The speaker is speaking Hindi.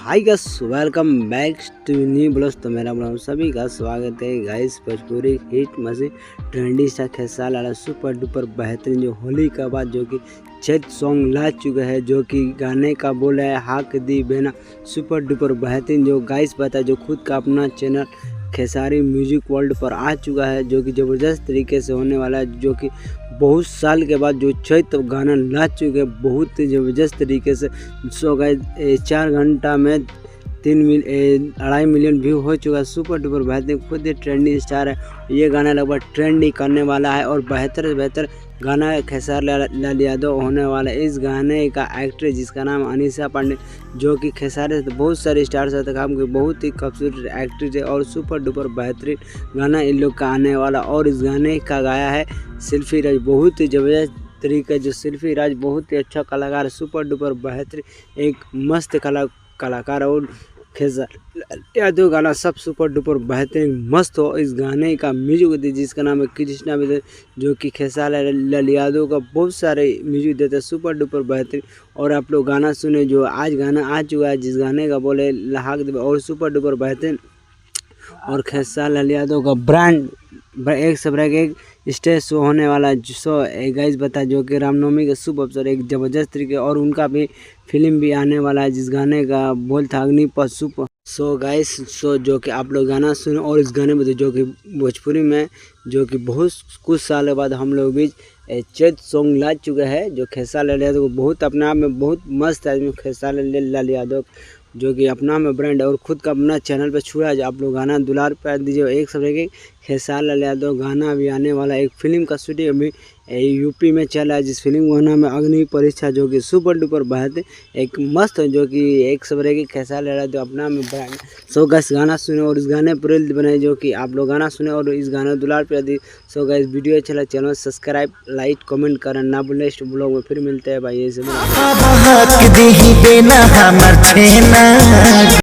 Hi guys, welcome back to new blogs. तो मेरा ब्लॉग सभी का स्वागत है guys. Bhojpuri hit machine trendy सा खेसारी वाला सुपर डुपर बेहतरीन जो होली का बाद जो कि चैत सॉन्ग ला चुका है, जो कि गाने का बोला है हाक दी बेना सुपर डुपर बेहतरीन जो गाइस बता जो खुद का अपना चैनल खेसारी म्यूजिक वर्ल्ड पर आ चुका है, जो कि ज़बरदस्त तरीके से होने वाला है, जो कि बहुत साल के बाद जो चैत गाना ला चुके हैं बहुत ही ज़बरदस्त तरीके से। सो गाइस 4 घंटा में 2.5 मिलियन व्यू हो चुका है। सुपर डुपर बेहतरीन खुद ही ट्रेंडिंग स्टार है। ये गाना लगभग ट्रेंड ही करने वाला है और बेहतर से बेहतर गाना खेसारी लाल यादव होने वाला है। इस गाने का एक्ट्रेस जिसका नाम अनीशा पांडे, जो कि खेसारी से बहुत सारे स्टार साथ काम की बहुत ही खूबसूरत एक्ट्रेस है और सुपर डुपर बेहतरीन गाना इन लोग का आने वाला। और इस गाने का गाया है सेल्फी राज, बहुत ही ज़बरदस्त तरीके जो सेल्फी राज बहुत ही अच्छा कलाकार, सुपर डुपर बेहतरीन एक मस्त कलाकार और खेसारी यादव गाना सब सुपर डुपर बेहतरीन मस्त हो। इस गाने का म्यूजिक दी जिसका नाम है कृष्णा विजय, जो कि खेसारी लाल यादव का बहुत सारे म्यूजिक देते हैं सुपर डुपर बेहतरीन। और आप लोग गाना सुने जो आज गाना आ चुका है, जिस गाने का बोले लहाक दे और सुपर डुपर बेहतरीन और खेसारी लाल यादव का ब्रांड एक सब एक स्टेज शो होने वाला है। सो गाइस बता जो कि रामनवमी के शुभ अवसर एक ज़बरदस्त तरीके और उनका भी फिल्म भी आने वाला है, जिस गाने का बोल था अग्निपथ सुपर। सो गाइस जो कि आप लोग गाना सुने और इस गाने में जो कि भोजपुरी में जो कि बहुत कुछ सालों बाद हम लोग बीच चैत सॉन्ग ला चुका है, जो खेसारी लाल यादव को बहुत अपने आप में बहुत मस्त आदमी खेसारी लाल यादव, जो कि अपना में ब्रांड और खुद का अपना चैनल पे छुड़ा है। आप लोग गाना दुलार प्यार दीजिए। एक सब एक खेसारी लाल यादव गाना भी आने वाला है। एक फिल्म का शूटिंग अभी यूपी में चला है, जिस फिल्म का नाम है अग्नि परीक्षा, जो कि सुपर डुपर बेहतरीन एक मस्त जो कि एक सब एक खेसारी लाल यादव अपना में ब्रांड। सो गाइस गाना सुने और इस गाने पर रील बनाए, जो कि आप लोग गाना सुने और इस गाने दुलार प्यार दी। सो गाइस वीडियो अच्छा लगा चैनल सब्सक्राइब लाइक कमेंट करना ना भूलें। नेक्स्ट ब्लॉग में फिर मिलते हैं भाई।